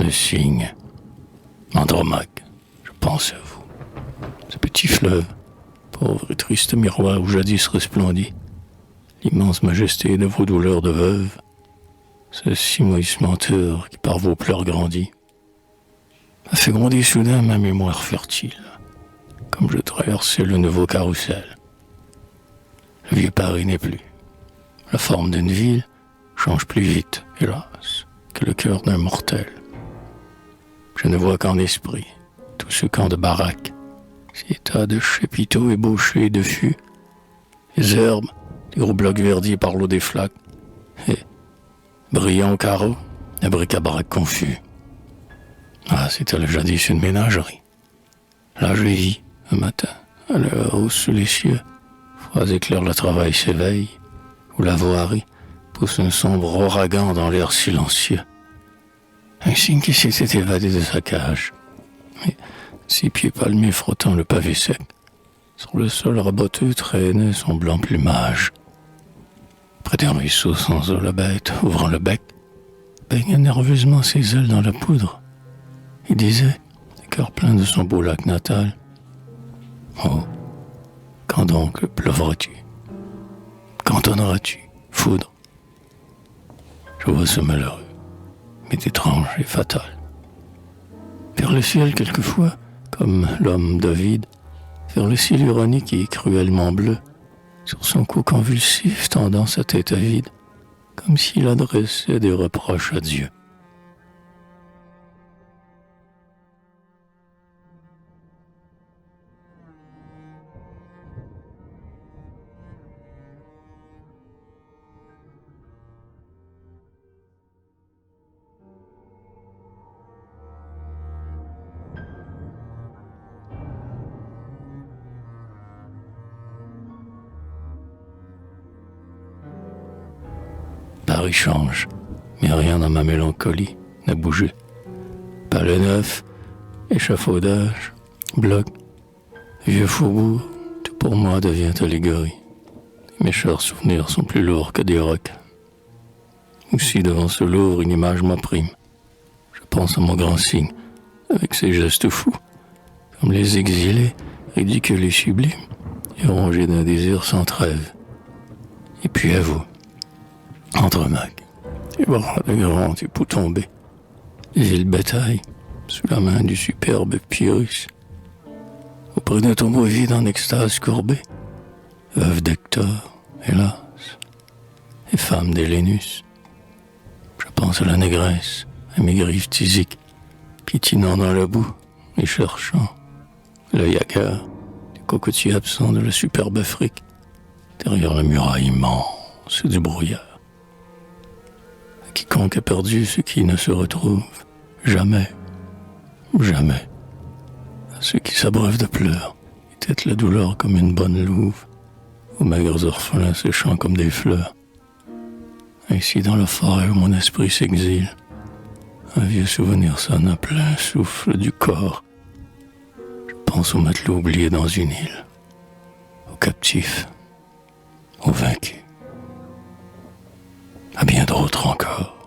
le cygne. Andromaque, je pense à vous. Ce petit fleuve, pauvre et triste miroir où jadis resplendit l'immense majesté de vos douleurs de veuve, ce simoïs menteur qui par vos pleurs grandit, a fait grandir soudain ma mémoire fertile, comme je traversais le nouveau carrousel. Le vieux Paris n'est plus. La forme d'une ville change plus vite, hélas, que le cœur d'un mortel. Je ne vois qu'en esprit tout ce camp de baraques, ces tas de chapiteaux ébauchés de fûts, les herbes, les gros blocs verdis par l'eau des flaques, et, brillant au carreau, les bric-à-brac confus. Ah, c'était le jadis une ménagerie. Là, je vis, un matin, à l'heure haute sous les cieux, froids éclairs le travail s'éveille, où la voirie pousse un sombre ouragan dans l'air silencieux. Un cygne qui s'était évadé de sa cage, et, ses pieds palmés frottant le pavé sec, sur le sol raboteux traînait son blanc plumage. Près d'un ruisseau sans eau, la bête, ouvrant le bec, baignait nerveusement ses ailes dans la poudre. Il disait, le cœur plein de son beau lac natal, « Oh, quand donc pleuvras-tu? Quand tonneras-tu, foudre ?» Je vois ce malheureux, mais étrange et fatal. Vers le ciel quelquefois, comme l'homme d'Ovide, vers le ciel ironique et cruellement bleu, sur son cou convulsif tendant sa tête avide, comme s'il adressait des reproches à Dieu. Paris change, mais rien dans ma mélancolie n'a bougé. Palais neuf, échafaudage, bloc, vieux faubourg, tout pour moi devient allégorie. Mes chers souvenirs sont plus lourds que des rocs. Aussi devant ce lourd, une image m'opprime. Je pense à mon grand cygne, avec ses gestes fous, comme les exilés, ridicules et sublimes, et rongés d'un désir sans trêve. Et puis à vous, Andromaque, les bras de grands époux tombés, les îles bétail, sous la main du superbe Pyrrhus, auprès d'un tombeau vide en extase courbée, veuve d'Hector, hélas, et femme d'Hélénus. Je pense à la négresse, à mes griffes tisiques, piétinant dans la boue et cherchant l'œil hagard du cocotier absent de la superbe Afrique, derrière la muraille immense du brouillard. Quiconque a perdu ce qui ne se retrouve jamais, jamais. À ceux qui s'abreuvent de pleurs et têtent la douleur comme une bonne louve, aux maigres orphelins séchant comme des fleurs. Ainsi dans la forêt où mon esprit s'exile, un vieux souvenir sonne à plein souffle du corps. Je pense aux matelots oubliés dans une île, aux captifs, aux vaincus. À bien d'autres encore.